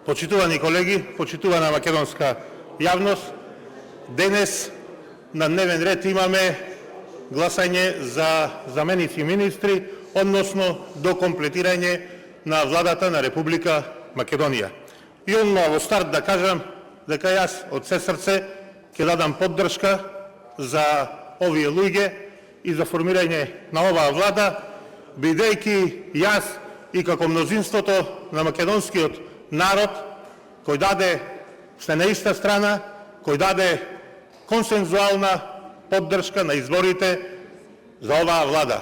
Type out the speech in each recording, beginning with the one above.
Почитувани колеги, почитувана македонска јавност, денес на дневен ред имаме гласање за заменици министри, односно до комплетирање на владата на Република Македонија. И одма во старт да кажам дека јас од се срце ќе дадам поддршка за овие луѓе и за формирање на оваа влада, бидејќи јас и како мнозинството на македонскиот народ, кој даде се на иста страна, кој даде консензуална поддршка на изборите за оваа влада.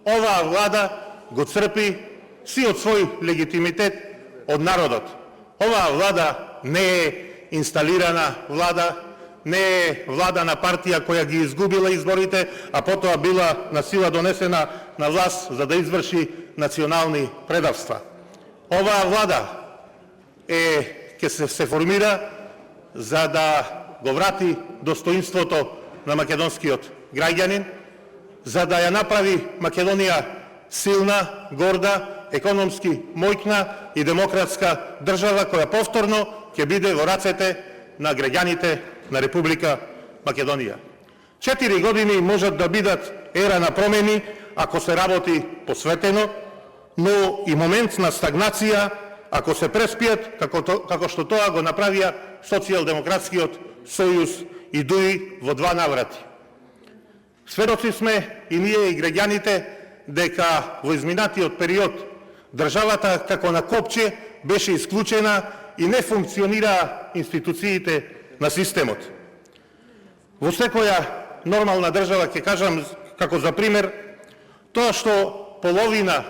Оваа влада го црпи си од свој легитимитет од народот. Оваа влада не е инсталирана влада, не е влада на партија која ги изгубила изборите, а потоа била на сила донесена на власт за да изврши национални предавства. Оваа влада ќе се формира за да го врати достоинството на македонскиот граѓанин, за да ја направи Македонија силна, горда, економски моќна и демократска држава која повторно ќе биде во рацете на граѓаните на Република Македонија. 4 години можат да бидат ера на промени ако се работи посветено, но и момент на стагнација ако се преспијат, како што тоа го направија Социјалдемократскиот сојуз и ДУИ во 2 наврати. Сведоци сме и ние и граѓаните дека во изминатиот период државата како на копче беше исклучена и не функционираа институциите на системот. Во секоја нормална држава, ќе кажам како за пример, тоа што половина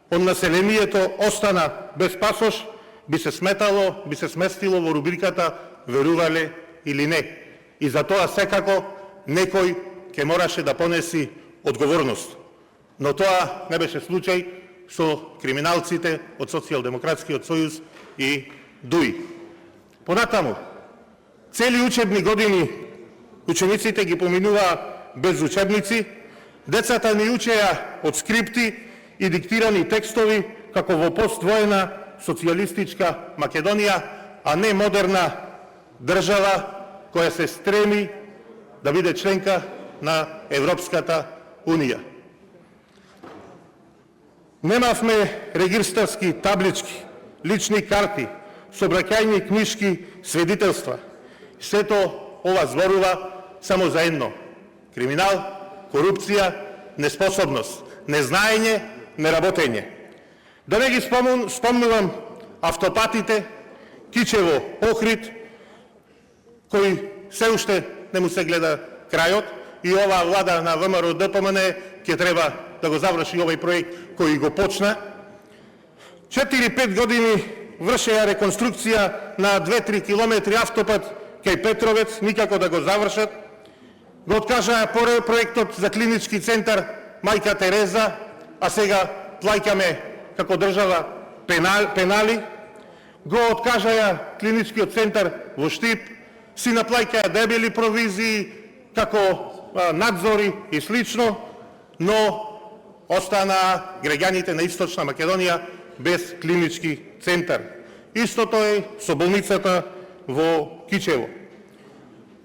од населението остана без пасош, би се сместило во рубриката верувале или не. И за тоа секако некој ќе мораше да понеси одговорност. Но тоа не беше случај со криминалците од Социјалдемократскиот сојуз и ДУИ. Понатаму, цели учебни години учениците ги поминуваа без учебници, децата ни учеа од скрипти и диктирани текстови како во поствоена социјалистичка Македонија, а не модерна држава која се стреми да биде членка на Европската Унија. Немавме регистарски таблички, лични карти, сообраќајни книшки, свидетелства. Сето ова зборува само за едно: криминал, корупција, неспособност, незнаење, неработење. Да не ги спомнувам автопатите, Кичево, Охрид, кој се уште не му се гледа крајот, и оваа влада на ВМРО ДПМН ќе треба да го заврши овој проект кој го почна. 4-5 години вршеа реконструкција на 2-3 километри автопат кај Петровец, никако да го завршат. Го откажаа проектот за клинички центар Мајка Тереза, а сега плаќаме како држава пенали. Го откажаа клиничкиот центар во Штип, си наплаќаа дебели провизии како надзори и слично, но останаа граѓаните на Источна Македонија без клинички центар. Истото е со болницата во Кичево.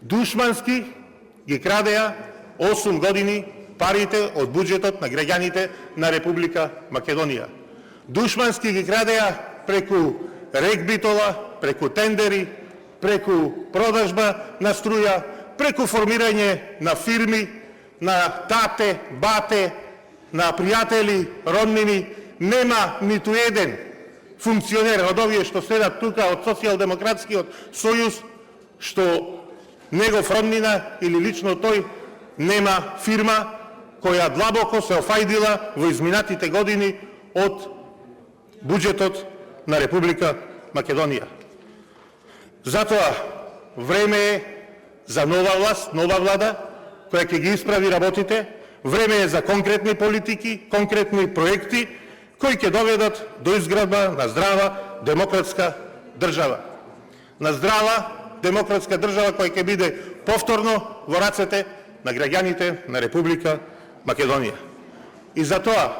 Душмански ги крадеа 8 години парите од буџетот на граѓаните на Република Македонија. Душмански ги крадеа преку регбитола, преку тендери, преку продажба на струја, преку формирање на фирми, на тате, бате, на пријатели, роднини. Нема ниту еден функционер од овие што седат тука од Социјалдемократскиот сојуз што негов роднина или лично тој нема фирма која длабоко се офајдила во изминатите години од буџетот на Република Македонија. Затоа време е за нова власт, нова влада, која ќе ги исправи работите. Време е за конкретни политики, конкретни проекти, кои ќе доведат до изградба на здрава демократска држава. На здрава демократска држава која ќе биде повторно во рацете на граѓаните на Република Македонија. И затоа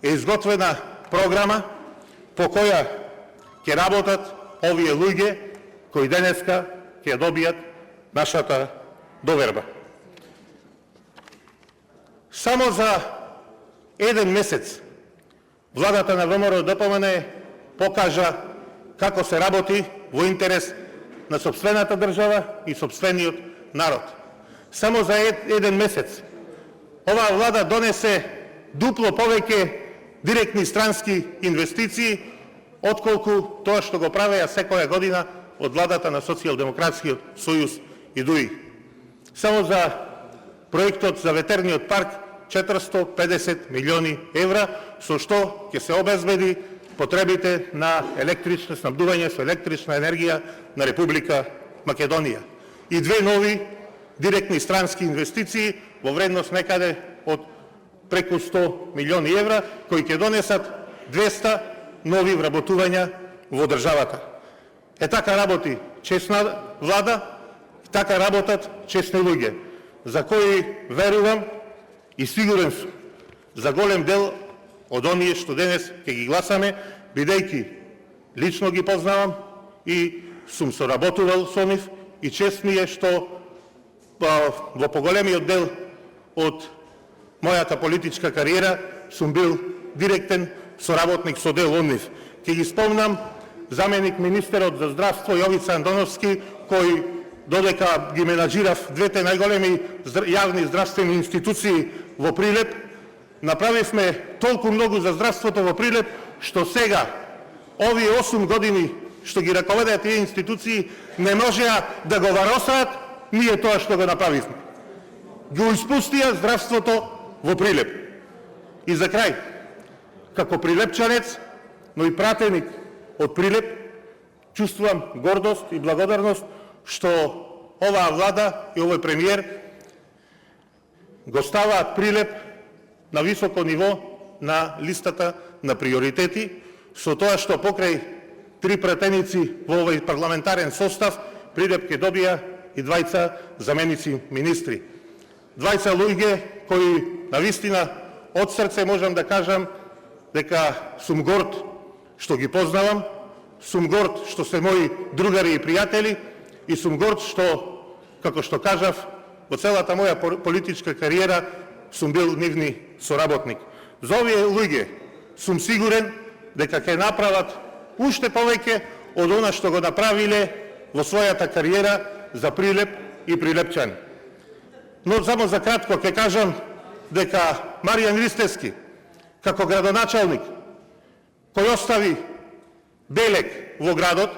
е изготвена програма по која ќе работат овие луѓе кои денеска ќе добијат нашата доверба. Само за еден месец владата на ВМРО-ДПМН покажа како се работи во интерес на сопствената држава и сопствениот народ. Само за еден месец оваа влада донесе дупло повеќе директни странски инвестиции отколку тоа што го правеа секоја година од владата на Социјалдемократскиот сојуз и ДУИ. Само за проектот за ветерниот парк 450 милиони евра, со што ќе се обезбеди потребите на електрично снабдување со електрична енергија на Република Македонија. И две нови директни странски инвестиции во вредност некаде од преку 100 милиони евра, кои ќе донесат 200 нови вработувања во државата. Така работи честна влада, така работат честни луѓе, за кои верувам и сигурен сум за голем дел од оние што денес ќе ги гласаме, бидејќи лично ги познавам и сум соработувал со нив, и чест ми е што во поголемиот дел од мојата политичка кариера сум бил директен соработник со дел од нив. Ќе ги спомнам заменик министерот за здравство Јовица Андоновски, кој додека ги менаџирав двете најголеми јавни здравствени институции во Прилеп, направивме толку многу за здравството во Прилеп, што сега, овие 8 години што ги раководеа тие институции, не можеа да го варосаат ние тоа што го направивме. Го испустија здравството во Прилеп. И за крај, како прилепчанец, но и пратеник од Прилеп, чувствувам гордост и благодарност што оваа влада и овој премиер го ставаат Прилеп на високо ниво на листата на приоритети, со тоа што покрај 3 пратеници во овој парламентарен состав, Прилеп ќе добија и 2 заменици министри. 2 луѓе кои навистина од срце можам да кажам дека сум горд што ги познавам, сум горд што се мои другари и пријатели, и сум горд што, како што кажав, во целата моја политичка кариера сум бил нивни соработник. За овие луѓе сум сигурен дека ќе направат уште повеќе од она што го направиле во својата кариера за Прилеп и прилепчани. Но само за кратко ќе кажам дека Маријан Ристевски, како градоначалник, кој остави белег во градот,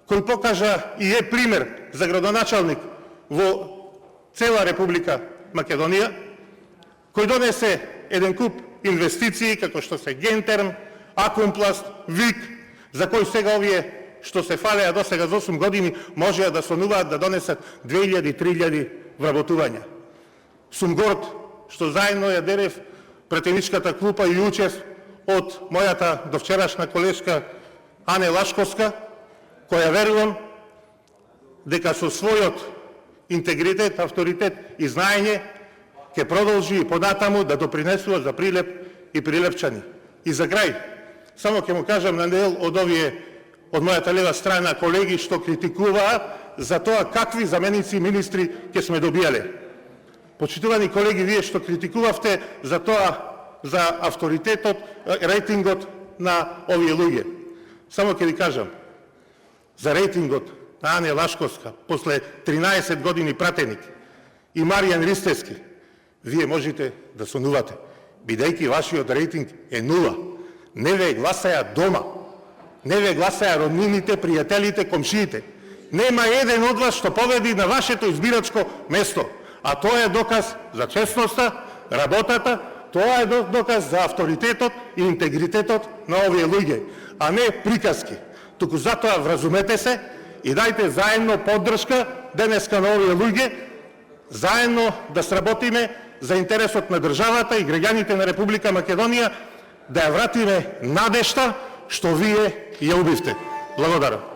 кој покажа и е пример за градоначалник во цела Република Македонија, кој донесе еден куп инвестиции, како што се Гентерм, Акумпласт, ВИК, за кој сега овие што се фалеа до сега за 8 години, можеа да сонуваат да донесат 2000-3000 вработувања. Сум горд што заедно ја дерев претеничката клупа и учев од мојата довчерашна колешка Ане Лашковска, која верувам дека со својот интегритет, авторитет и знаење ќе продолжи и понатаму да допринесува за Прилеп и прилепчани. И за крај, само ќе му кажам на дел од овие од мојата лева страна колеги што критикуваат за тоа какви заменици министри ќе сме добијале. Почитувани колеги, вие што критикувавте за тоа, за авторитетот, рейтингот на овие луѓе. Само ќе ви кажам, за рейтингот на Ане Лашковска, после 13 години пратеник, и Маријан Ристевски, вие можете да сонувате, бидејќи вашиот рейтинг е 0. Не ве гласаја дома, не ве гласаја роднините, пријателите, комшиите. Нема еден од вас што победи на вашето избирачко место. А тоа е доказ за честноста, работата, тоа е доказ за авторитетот и интегритетот на овие луѓе, а не приказки. Туку затоа вразумете се и дајте заедно поддршка денеска на овие луѓе, заедно да сработиме за интересот на државата и граѓаните на Република Македонија, да ја вратиме надежта што вие ја убивте. Благодарам.